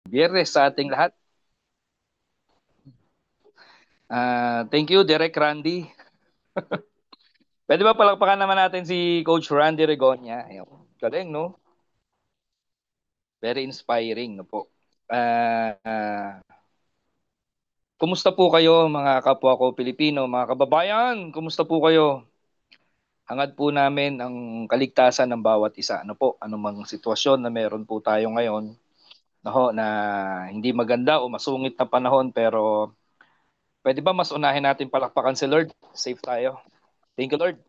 Biyernes sa ating lahat. Thank you, Direk Randy. Pwede ba palakpakan naman natin si Coach Randy Regonya? Ayun. Galing, no? Very inspiring, no po. Ah, ah, Kumusta po kayo, mga kapwa ko Pilipino, mga kababayan? Kumusta po kayo? Hangad po namin ang kaligtasan ng bawat isa. Ano po, anumang sitwasyon na meron po tayo ngayon, na hindi maganda o masungit na panahon, pero pwede ba mas unahin natin palakpakan si Lord? Safe tayo. Thank you, Lord.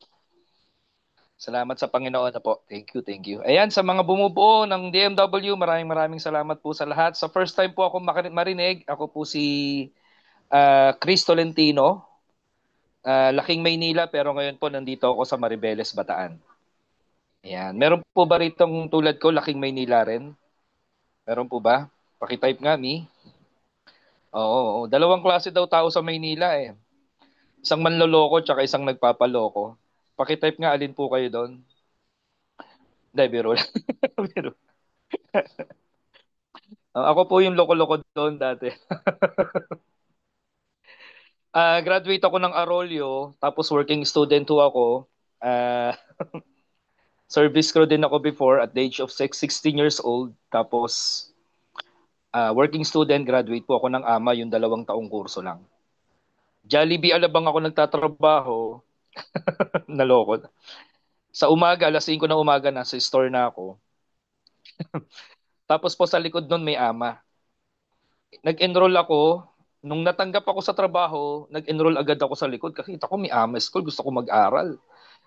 Salamat sa Panginoon na po. Thank you, thank you. Ayan, sa mga bumubuo ng DMW, maraming maraming salamat po sa lahat. Sa first time po ako marinig, ako po si Chris Tolentino, Laking Maynila, pero ngayon po nandito ako sa Maribeles, Bataan. Ayan. Meron po ba ritong tulad ko, Laking Maynila rin? Meron po ba? Pakitype nga, Mi. Oo, oo. Dalawang klase daw tao sa Maynila eh. Isang manloloko tsaka isang nagpapaloko. Pakitype nga, alin po kayo doon? Hindi, biro lang. Biro. Ako po yung loko-loko doon dati. Graduate ako ng Arroyo, tapos working student ho ako. Ah, Service crew din ako before at the age of 16 years old. Tapos working student, graduate po ako ng AMA, yung 2 taong kurso lang. Jollibee Alabang ako nagtatrabaho, naloko. Sa umaga, alas 5 ng umaga, nasa store na ako. Tapos po sa likod nun may AMA. Nag-enroll ako, nung natanggap ako sa trabaho, nag-enroll agad ako sa likod kasi kita ko may AMA school, gusto ko mag-aral.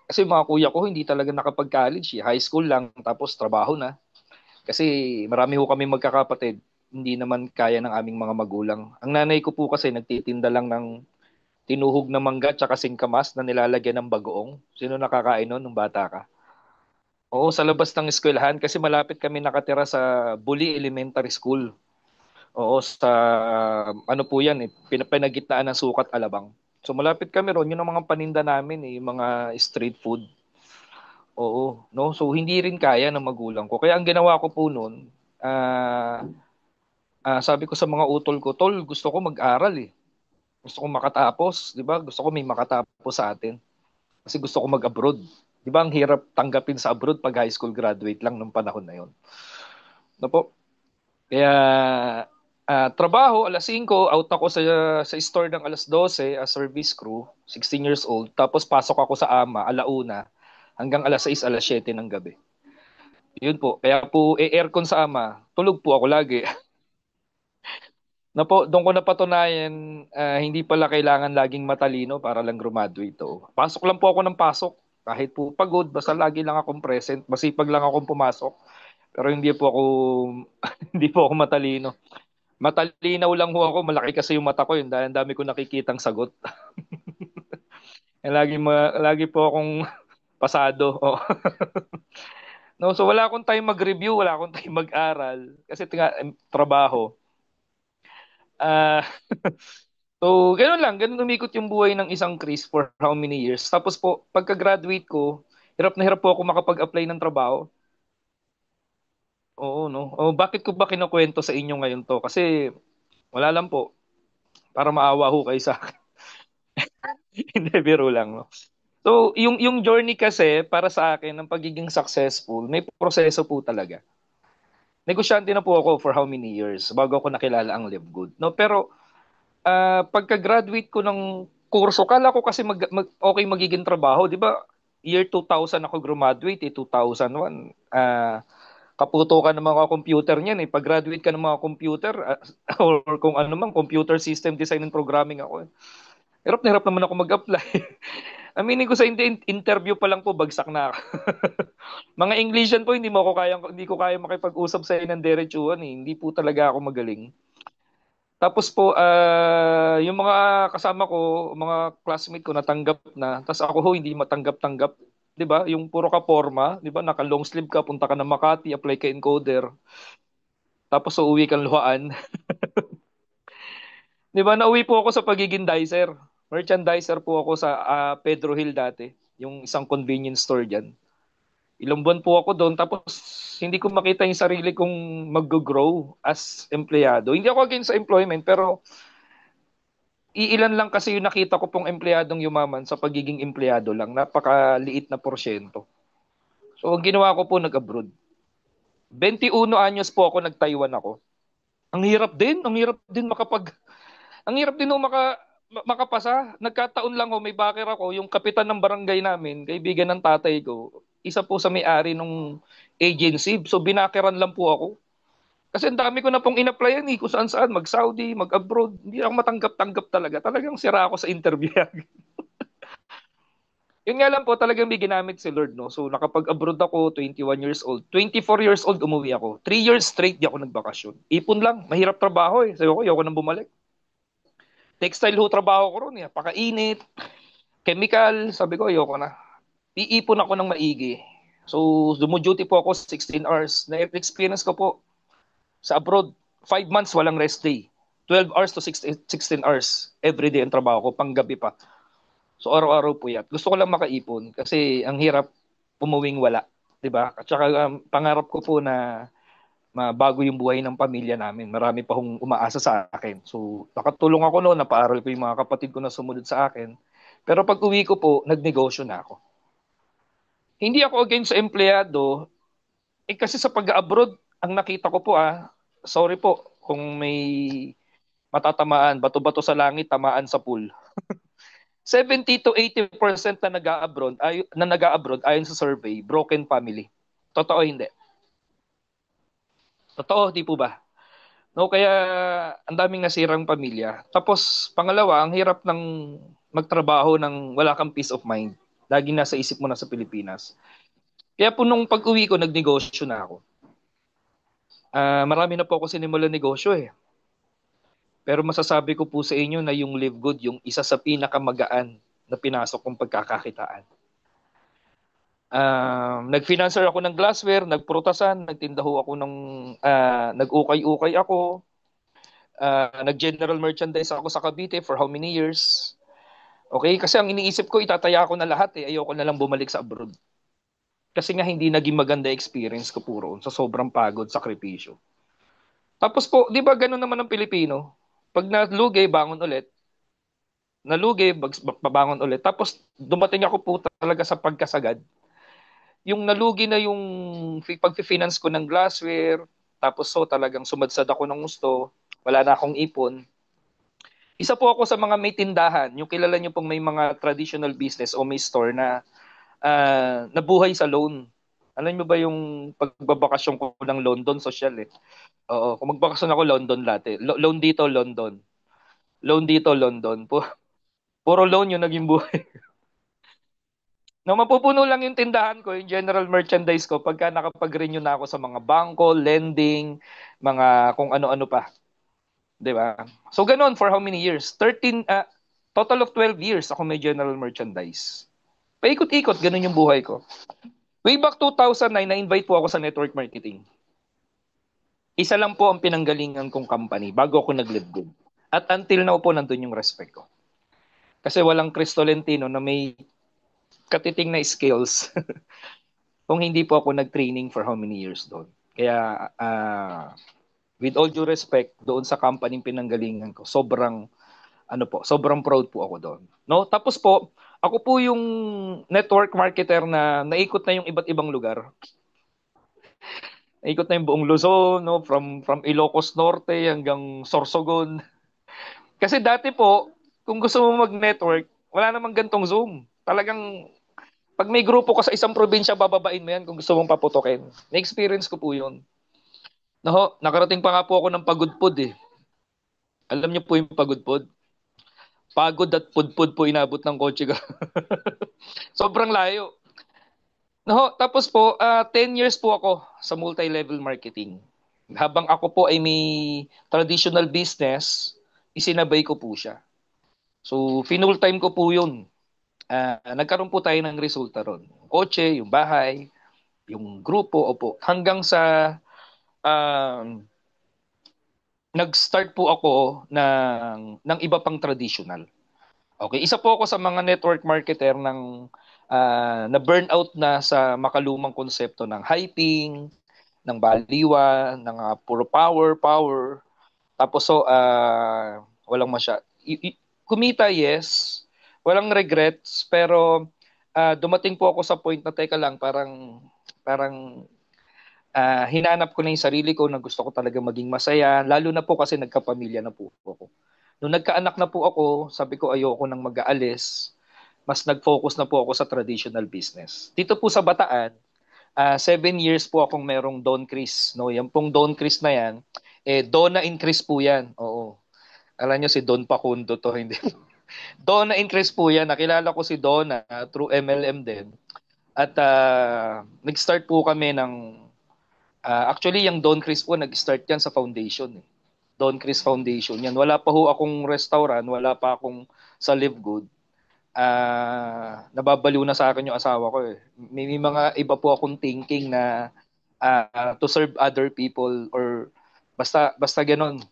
Kasi mga kuya ko hindi talaga nakapag-college, eh. High school lang, tapos trabaho na. Kasi marami ho kami magkakapatid, hindi naman kaya ng aming mga magulang. Ang nanay ko po kasi nagtitinda lang ng tinuhog na mangga tsaka singkamas na nilalagyan ng bagoong. Sino nakakain nun nung bata ka? Oo, sa labas ng eskwelahan kasi malapit kami nakatira sa Buli Elementary School. Oo, sa ano po yan eh, pinagitnaan ng Sukat Alabang. So malapit kami ron, yun ang mga paninda namin eh, yung mga street food. Oo, no? So hindi rin kaya ng magulang ko. Kaya ang ginawa ko po noon, sabi ko sa mga utol ko, tol, gusto ko mag-aral eh. Gusto ko makatapos, 'di ba? Gusto ko may makatapos sa atin. Kasi gusto ko mag-abroad. 'Di ba ang hirap tanggapin sa abroad pag high school graduate lang nung panahon na 'yon. No po. Kaya trabaho alas 5, out ako sa store ng alas 12 as service crew, 16 years old. Tapos pasok ako sa AMA alauna hanggang alas 6, alas 7 ng gabi. Yun po. Kaya po aircon sa AMA, tulog po ako lagi. Na po, doon ko napatunayan, hindi pala kailangan laging matalino para lang graduate. Oh. Pasok lang po ako ng pasok. Kahit po pagod, basta lagi lang akong present. Masipag lang akong pumasok. Pero hindi po ako hindi po ako matalino. Matalinaw lang ho ako, malaki kasi yung mata ko, yun dahil ang dami ko nakikitang sagot. Lagi po akong pasado. Oh. No, so wala akong time mag-review, wala akong time mag-aral kasi trabaho. Ah, So, gano'n lang. Gano'n umikot yung buhay ng isang Chris for how many years. Tapos po, pagka-graduate ko, hirap na hirap po ako makapag-apply ng trabaho. Oo, no? O, bakit ko ba kinukwento sa inyo ngayon to? Kasi, wala lang po. Para maawa ho kayo sa akin. Hindi, biro lang, no? So, yung journey kasi, para sa akin, ng pagiging successful, may proseso po talaga. Negosyante na po ako for how many years bago ako nakilala ang Live Good. No? Pero, pagka-graduate ko ng kurso, kala ko kasi okay magiging trabaho, 'di ba? Year 2000 ako graduate, 2001. Kaputukan ng mga computer niyan eh. Pag-graduate ka ng mga computer or kung ano man, computer system design and programming ako. Eh. Hirap na hirap naman ako mag-apply. Aminin ko sa interview pa lang po bagsak na ako. Mga Englishan po hindi ko kaya makipag-usap sa inang diretsuhan eh. Hindi po talaga ako magaling. Tapos po, yung mga kasama ko, mga classmate ko natanggap na. Tapos ako ho, hindi matanggap-tanggap. 'Di ba? Yung puro ka forma, 'di ba? Naka long sleeve ka, punta ka ng Makati, apply ka encoder. Tapos uuwi kang luhaan. 'Di ba? Nauwi po ako sa pagiging dicer. Merchandiser po ako sa Pedro Hill dati, yung isang convenience store diyan. Ilang buwan po ako doon tapos hindi ko makita yung sarili kong mag-grow as empleyado. Hindi ako against sa employment pero iilan lang kasi yung nakita ko pong empleyadong yumaman sa pagiging empleyado lang. Napakaliit na porsyento. So ang ginawa ko po nag-abroad. 21 anyos po ako nag-Taiwan ako. Ang hirap din ang hirap din makapasa. Nagkataon lang ho, may backer ako, yung kapitan ng barangay namin, kaibigan ng tatay ko, isa po sa may-ari nung agency. So binakeran lang po ako. Kasi ang dami ko na pong in-applyan kung saan-saan, mag-Saudi, mag-abroad. Hindi ako matanggap-tanggap talaga. Talagang sira ako sa interview. Yun nga lang po, talagang may ginamit si Lord, no? So, nakapag-abroad ako, 21 years old. 24 years old, umuwi ako. 3 years straight, di ako nagbakasyon. Ipon lang, mahirap trabaho eh. Sabi ko, ayoko nang bumalik. Textile ho, trabaho ko ron eh. Pakainit, chemical, sabi ko, ayoko na. Iipon ako ng maigi. So, dumo-duty po ako 16 hours. Na-experience ko po sa abroad, 5 months walang rest day. 12 hours to 16 hours. Every day ang trabaho ko, panggabi pa. So araw-araw po yan. Gusto ko lang makaipon kasi ang hirap umuwing wala, 'di ba? At saka pangarap ko po na mabago yung buhay ng pamilya namin. Marami pa hong umaasa sa akin. So nakatulong ako noon, napaaral ko yung mga kapatid ko na sumunod sa akin. Pero pag uwi ko po, nagnegosyo na ako. Hindi ako against sa empleyado, kasi sa pag-abroad, ang nakita ko po sorry po kung may matatamaan, bato-bato sa langit, tamaan sa pool. 70 to 80% na nag-abroad ayon sa survey, broken family. Totoo hindi? Totoo, di po ba? No, kaya ang daming nasirang pamilya. Tapos pangalawa, ang hirap ng magtrabaho ng wala kang peace of mind. Lagi nasa isip mo na sa Pilipinas. Kaya po nung pag-uwi ko, nagnegosyo na ako. Marami na po ako sinimulan negosyo eh. Pero masasabi ko po sa inyo na yung Live Good, yung isa sa pinakamagaan na pinasok kong pagkakakitaan. Nag-financer ako ng glassware, nagprutasan, nagtindaho ako nag-ukay-ukay ako, nag-general merchandise ako sa Cavite for how many years. Okay, kasi ang iniisip ko, itataya ko na lahat eh, ayoko na lang bumalik sa abroad. Kasi nga hindi naging maganda experience ko puro sa sobrang pagod, sakripisyo. Tapos po, di ba ganun naman ang Pilipino? Pag nalugay, bangon ulit. Nalugay, babangon ulit. Tapos dumating ako po talaga sa pagkasagad. Yung nalugi na yung pag-finance ko ng glassware, tapos so talagang sumadsad ako ng gusto, wala na akong ipon. Isa po ako sa mga may tindahan, yung kilala nyo pong may mga traditional business o may store na nabuhay sa loan. Alam mo ba yung pagbabakasyon ko ng London, social eh. Oo, kung magbakasyon ako London dati. Loan dito, London. Loan dito, London. Puro loan yung naging buhay. No, mapupuno lang yung tindahan ko, yung general merchandise ko pagka nakapag-renew na ako sa mga bangko, lending, mga kung ano-ano pa, 'di ba? So ganoon for how many years? Total of 12 years ako may general merchandise. Paikot-ikot ganun yung buhay ko. Way back 2009 na-invite po ako sa network marketing. Isa lang po ang pinanggalingan kong company bago ako nag-live good. At until now po nandun yung respect ko. Kasi walang Chris Tolentino na may katiting na skills kung hindi po ako nag-training for how many years doon. Kaya with all due respect doon sa company pinanggalingan ko, sobrang proud po ako doon. No? Tapos po, ako po yung network marketer na naikot na yung iba't ibang lugar. Naikot na yung buong Luzon, no? From Ilocos Norte hanggang Sorsogon. Kasi dati po, kung gusto mo mag-network, wala namang gantong Zoom. Talagang pag may grupo ka sa isang probinsya, bababain mo yan kung gusto mong paputokin. Na-experience ko po yun. No, nakarating pa nga po ako ng pagudpod eh. Alam niyo po yung pagudpod? Pagod at pudpud po inabot ng kotse ko. Sobrang layo. No, tapos po, 10 years po ako sa multi-level marketing. Habang ako po ay may traditional business, isinabay ko po siya. So, full time ko po yun. Nagkaroon po tayo ng resulta ron. Kotse, yung bahay, yung grupo, opo. Hanggang sa nag-start po ako ng iba pang traditional. Okay, isa po ako sa mga network marketer ng na burnout na sa makalumang konsepto ng hyping, ng baliwan, ng puro power, power. Tapos walang kumita, yes. Walang regrets, pero dumating po ako sa point na teka lang, parang hinanap ko na yung sarili ko na gusto ko talaga maging masaya, lalo na po kasi nagkapamilya na po ako. Nung nagkaanak na po ako, sabi ko ayoko nang mag-aalis. Mas nag-focus na po ako sa traditional business. Dito po sa Bataan, 7 years po akong merong Don Chris. No? Yan pong Don Chris na yan, Donna Increase po yan. Oo. Alam nyo si Don Pacundo to, hindi. Donna Increase po yan. Nakilala ko si Donna through MLM din. At nag-start po kami ng, actually yung Don Chris po, nag-start yan sa foundation. Don Chris Foundation. Yan. Wala pa ho akong restaurant, wala pa akong sa Live Good. Nababaliw na sa akin yung asawa ko eh. May mga iba po akong thinking na to serve other people or basta ganoon.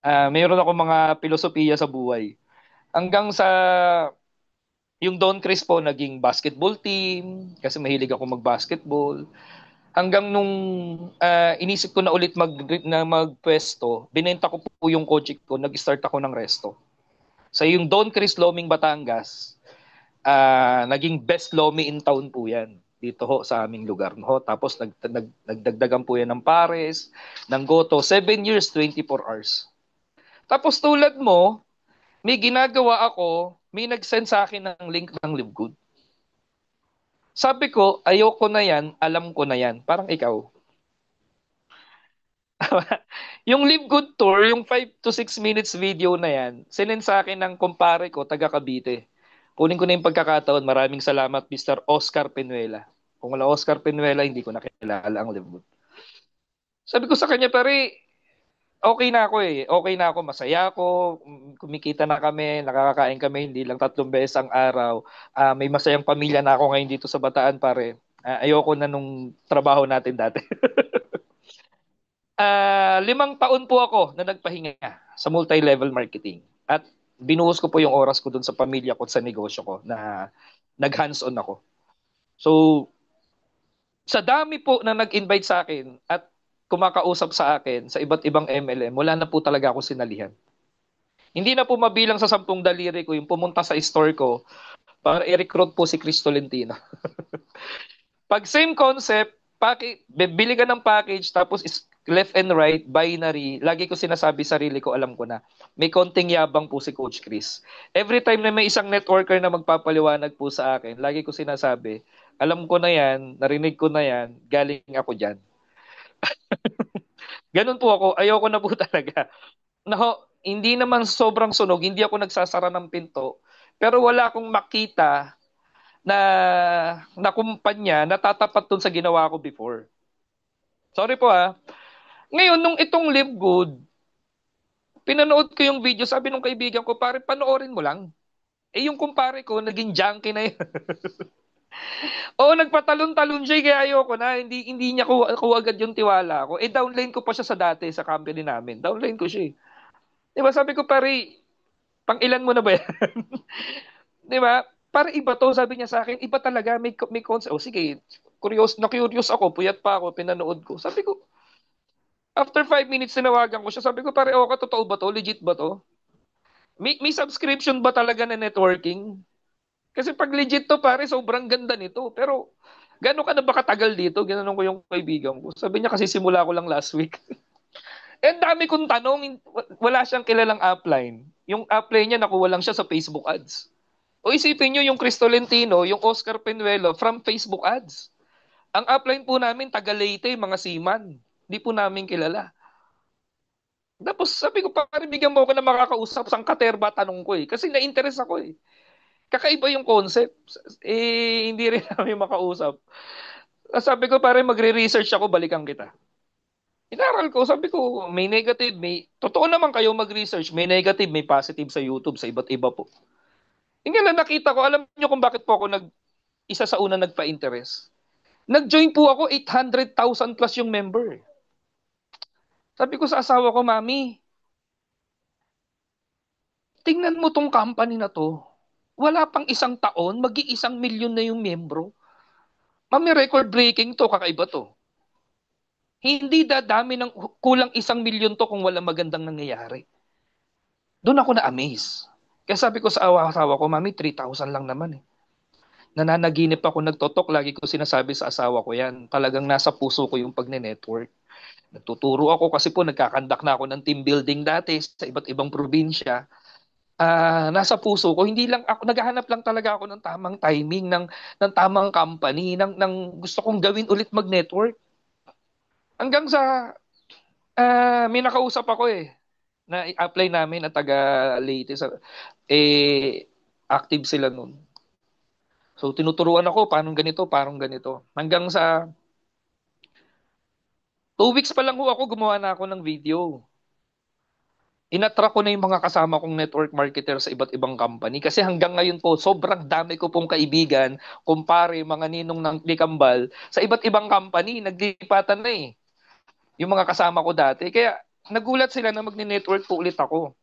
Mayroon ako mga filosofiya sa buhay. Hanggang sa yung Don Chris po naging basketball team kasi mahilig ako mag-basketball. Hanggang nung inisip ko na ulit magpwesto, binenta ko po yung kotse ko, nag-start ako ng resto. So yung Don Chris Loming Batangas, naging best lomi in town po yan dito ho sa aming lugar ho. Tapos nagdagdagan po yan ng pares, ng goto, 7 years, 24 hours. Tapos tulad mo, may ginagawa ako, may nag-send sa akin ng link ng Live Good. Sabi ko, ayoko na yan, alam ko na yan. Parang ikaw. Yung Live Good Tour, yung 5 to 6 minutes video na yan, sinend sa akin ng kumpare ko, taga Cavite. Kunin ko na yung pagkakataon. Maraming salamat, Mr. Oscar Penuela. Kung wala Oscar Penuela, hindi ko nakilala ang Live Good. Sabi ko sa kanya, pare, okay na ako eh. Okay na ako, masaya ako, kumikita na kami, nakakakain kami, hindi lang 3 beses ang araw. May masayang pamilya na ako ngayon dito sa Bataan, pare. Ayoko na nung trabaho natin dati. 5 taon po ako na nagpahinga sa multi-level marketing. At binuhos ko po yung oras ko dun sa pamilya ko at sa negosyo ko na nag-hands-on ako. So, sa dami po na nag-invite sa akin at kumakausap sa akin sa iba't ibang MLM, wala na po talaga ako sinalihan. Hindi na po mabilang sa 10 daliri ko yung pumunta sa store ko para i-recruit po si Chris Tolentino. Pag same concept, bibili ka ng package tapos left and right, binary, lagi ko sinasabi sarili ko, alam ko na. May konting yabang po si Coach Chris. Every time na may isang networker na magpapaliwanag po sa akin, lagi ko sinasabi, alam ko na yan, narinig ko na yan, galing ako dyan. Ganun po ako, ayoko na po talaga. Hindi naman sobrang sunog, hindi ako nagsasara ng pinto, pero wala akong makita na kumpanya na tatapat dun sa ginawa ko before. Sorry po ha. Ngayon, nung itong Live Good, pinanood ko yung video, sabi nung kaibigan ko, pare, panoorin mo lang. Yung kumpare ko, naging junkie na yun. Oo, nagpatalon-talon siya, kaya ayoko na. Hindi niya ko agad yung tiwala ko. Downline ko pa siya sa dati, sa company namin. Downline ko siya. Diba, sabi ko, pare, pang ilan mo na ba yan? Diba? Para iba to, sabi niya sa akin, iba talaga, may concept. Sige, na-curious ako, puyat pa ako, pinanood ko. Sabi ko, after 5 minutes, tinawagan ko siya. Sabi ko, pare, okay, totoo ba to? Legit ba to? May subscription ba talaga na networking? Kasi pag legit to, pare, sobrang ganda nito. Pero, gano'n ka na ba katagal dito? Gano'n ko yung kaibigan ko. Sabi niya kasi simula ko lang last week. Dami kong tanong, wala siyang kilalang upline. Yung upline niya, nakuha lang siya sa Facebook ads. O isipin niyo yung Chris Tolentino, yung Oscar Penuelo, from Facebook ads. Ang upline po namin, taga Leyte, mga seaman. Hindi po namin kilala. Tapos sabi ko, pare, bigyan mo ako na makakausap sang katerba, tanong ko eh. Kasi na-interest ako eh. Kakaiba yung concept. Hindi rin namin makausap. Sabi ko, pare, magre-research ako, balikan kita. Inaral ko, sabi ko, may negative, totoo naman kayo mag-research, may negative, may positive sa YouTube, sa iba't iba po. Yung nga nakita ko, alam niyo kung bakit po ako isa sa una nagpa-interest. Nag-join po ako, 800,000 plus yung member. Sabi ko sa asawa ko, Mami, tingnan mo tong company na to. wala pang isang taon, mag-iisang milyon na yung miyembro. Mami, record breaking to, kakaiba to. Hindi dadami ng kulang 1 milyon to kung walang magandang nangyayari. Doon ako na-amaze. Kaya sabi ko sa asawa ko, Mami, 3,000 lang naman eh. Nananaginip ako, nagtotok, lagi ko sinasabi sa asawa ko yan. Talagang nasa puso ko yung pagne-network. Nagtuturo ako kasi po nagkakandak na ako ng team building dati sa iba't ibang probinsya. Nasa puso ko, hindi lang ako, naghahanap lang talaga ako ng tamang timing, ng tamang company, ng gusto kong gawin ulit mag-network. Hanggang sa, may nakausap ako eh, na i-apply namin at taga Leyte. Active sila nun. So, tinuturuan ako, paano ganito, parang ganito. Hanggang sa 2 weeks pa lang ho ako, gumawa na ako ng video. Inatrack ko na yung mga kasama kong network marketer sa iba't ibang company. Kasi hanggang ngayon po, sobrang dami ko pong kaibigan, kumpare, mga ninong ng Likambal, sa iba't ibang company, naglipatan na eh. Yung mga kasama ko dati. Kaya nagulat sila na magne-network po ulit ako.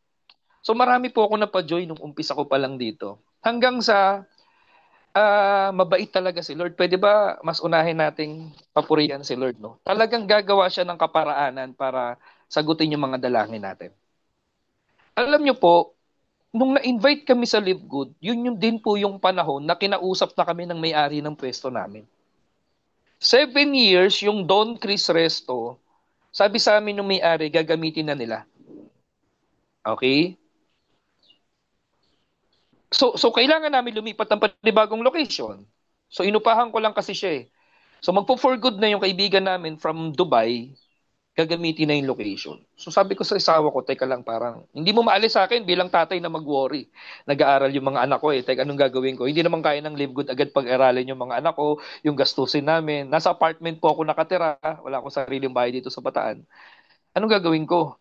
So marami po ako napa-join nung umpisa ko pa lang dito. Hanggang sa mabait talaga si Lord. Pwede ba mas unahin nating papurihan si Lord, no? Talagang gagawa siya ng kaparaanan para sagutin yung mga dalangin natin. Alam nyo po, nung na-invite kami sa Live Good, yun yung din po yung panahon na kinausap na kami ng may-ari ng pwesto namin. 7 years, yung Don Chris Resto, sabi sa amin ng may-ari, gagamitin na nila. Okay? So kailangan namin lumipat ng panibagong location. So inupahan ko lang kasi siya eh. So magpo-for good na yung kaibigan namin from Dubai, gagamitin na yung location. So sabi ko sa asawa ko, teka lang, parang hindi mo maalis sa akin bilang tatay na mag-worry. Nag-aaral yung mga anak ko eh. Teka, anong gagawin ko? Hindi naman kaya ng Live Good agad pag-aralin yung mga anak ko, yung gastusin namin. Nasa apartment po ako nakatira. Wala akong sariling bahay dito sa Bataan. Anong gagawin ko?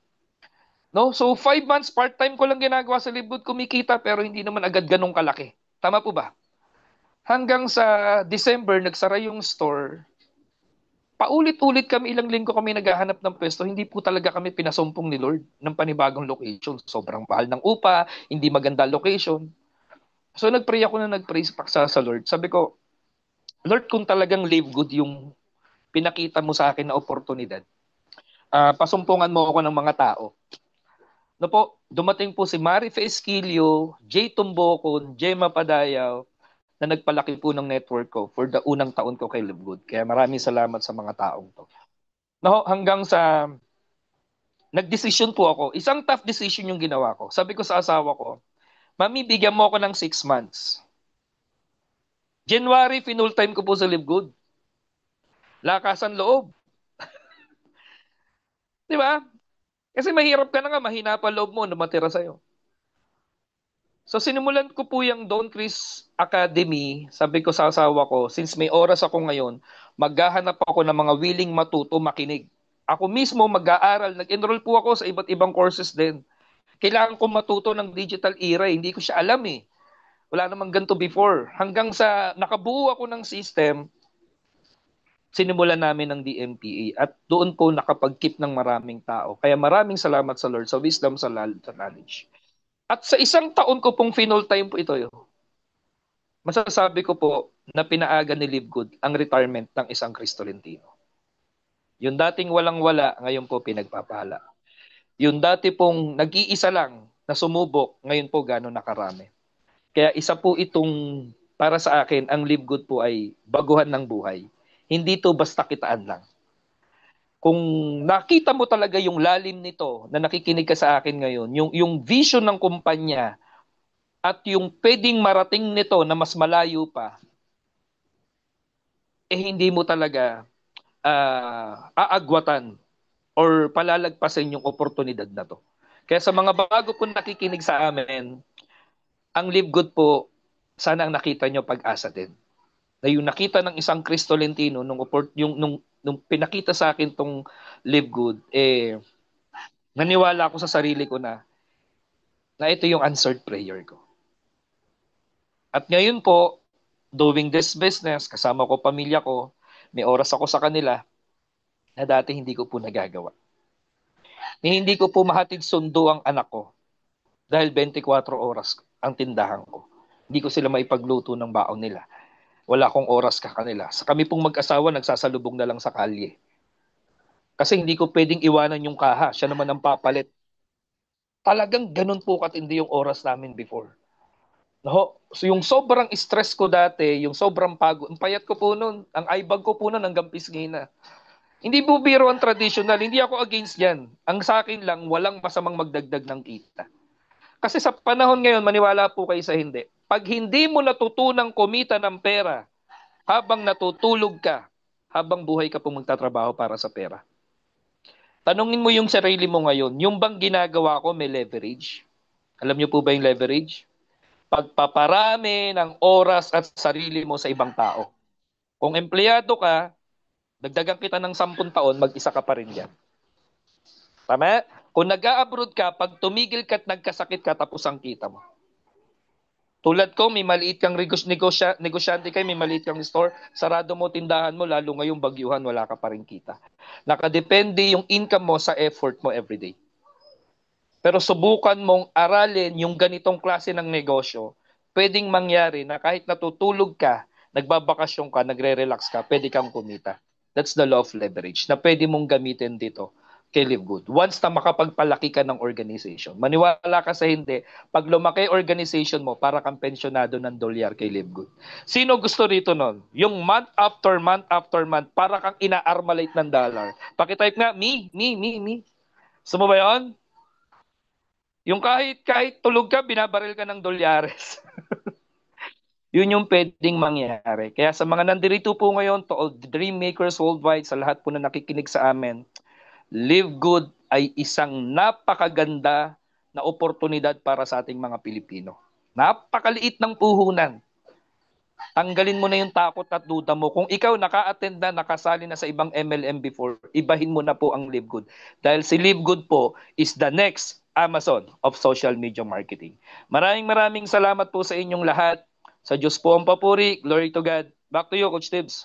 No? So 5 months part-time ko lang ginagawa sa Live Good, kumikita pero hindi naman agad ganong kalaki. Tama po ba? Hanggang sa December, nagsara yung store. Paulit-ulit kami, ilang linggo kami naghahanap ng pwesto, hindi po talaga kami pinasumpong ni Lord ng panibagong location. Sobrang mahal ng upa, hindi maganda location. So nagpray ako na nagpray sa Lord. Sabi ko, Lord, kung talagang Live Good yung pinakita mo sa akin na oportunidad, pasumpungan mo ako ng mga tao. No po, dumating po si Mari Esquilio, Jay Tumbocon, Gemma Padayaw, na nagpalaki po ng network ko for the unang taon ko kay Live Good. Kaya maraming salamat sa mga taong to. No, hanggang sa nagdesisyon po ako. Isang tough decision yung ginawa ko. Sabi ko sa asawa ko, Mami, bigyan mo ako ng 6 months. January, full time ko po sa Live Good. Lakasan loob. Di ba? Kasi mahirap ka na nga, mahina pa loob mo na matira sa'yo. So sinimulan ko po yung Don Chris Academy. Sabi ko sa asawa ko, since may oras ako ngayon, maghahanap ako ng mga willing matuto, makinig. Ako mismo mag-aaral, nag-enroll po ako sa iba't ibang courses din. Kailangan ko matuto ng digital era, hindi ko siya alam eh. Wala namang ganito before. Hanggang sa nakabuo ako ng system, sinimulan namin ng DMPA at doon po nakapag-keep ng maraming tao. Kaya maraming salamat sa Lord sa wisdom, sa knowledge. At sa isang taon ko pong final time po ito, masasabi ko po na pinaaga ni Live Good ang retirement ng isang Kristolentino. Yung dating walang-wala, ngayon po pinagpapala. Yung dati pong nag-iisa lang na sumubok, ngayon po gano'n nakarami. Kaya isa po itong, para sa akin, ang Live Good po ay baguhan ng buhay. Hindi to basta kitaan lang. Kung nakita mo talaga yung lalim nito, na nakikinig ka sa akin ngayon, yung vision ng kumpanya, at yung pwedeng marating nito na mas malayo pa, hindi mo talaga aagwatan or palalagpasin yung oportunidad na to. Kaya sa mga bago po nakikinig sa amin, ang Live Good po, sana ang nakita nyo pag-asa din. Na yung nakita ng isang Kristolentino, nung pinakita sa akin tong Live Good, naniwala ako sa sarili ko na ito yung answered prayer ko. At ngayon po, doing this business, kasama ko pamilya ko, may oras ako sa kanila na dati hindi ko po nagagawa. Hindi ko po mahatid sundo ang anak ko dahil 24 oras ang tindahan ko. Hindi ko sila maipagluto ng baon nila. Wala akong oras ka kanila. Sa kami pong mag-asawa, nagsasalubong na lang sa kalye. Kasi hindi ko pwedeng iwanan yung kaha. Siya naman ang papalit. Talagang ganun po katindi yung oras namin before. No? So yung sobrang stress ko dati, yung sobrang pagod, ang payat ko po noon, ang eyebag ko po noon hanggang pisngi na. Hindi po biro ang traditional, hindi ako against yan. Ang sa akin lang, walang masamang magdagdag ng kita. Kasi sa panahon ngayon, maniwala po kayo sa hindi. Pag hindi mo natutunang kumita ng pera habang natutulog ka, habang buhay ka pong magtatrabaho para sa pera. Tanungin mo yung sarili mo ngayon, yung bang ginagawa ko may leverage? Alam niyo po ba yung leverage? Pagpaparami ng oras at sarili mo sa ibang tao. Kung empleyado ka, dagdagan kita ng 10 taon, mag-isa ka pa rin yan. Tama? Kung nag-a-abroad ka, pag tumigil ka at nagkasakit ka, tapos ang kita mo. Tulad ko, may maliit kang negosyante kayo, may maliit kang store, sarado mo tindahan mo, lalo ngayong bagyuhan, wala ka pa rin kita. Nakadepende yung income mo sa effort mo everyday. Pero subukan mong aralin yung ganitong klase ng negosyo, pwedeng mangyari na kahit natutulog ka, nagbabakasyon ka, nagre-relax ka, pwede kang kumita. That's the law of leverage na pwede mong gamitin dito kay Live Good. Once na makapagpalaki ka ng organization. Maniwala ka sa hindi, pag lumaki organization mo, para kang pensionado ng dolyar kay Live Good. Sino gusto rito nun? Yung month after month after month, para kang ina-armalate ng dollar. Pakitype nga, me. Gusto mo ba yun? Yung kahit tulog ka, binabaril ka ng dolyares. Yun yung pwedeng mangyari. Kaya sa mga nandirito po ngayon, to all dream makers worldwide, sa lahat po na nakikinig sa amin, Live Good ay isang napakaganda na oportunidad para sa ating mga Pilipino. Napakaliit ng puhunan. Tanggalin mo na yung takot at duda mo. Kung ikaw naka-attend na, nakasali na sa ibang MLM before, ibahin mo na po ang Live Good. Dahil si Live Good po is the next Amazon of social media marketing. Maraming salamat po sa inyong lahat. Sa Diyos po ang papuri. Glory to God. Back to you, Coach Tibbs.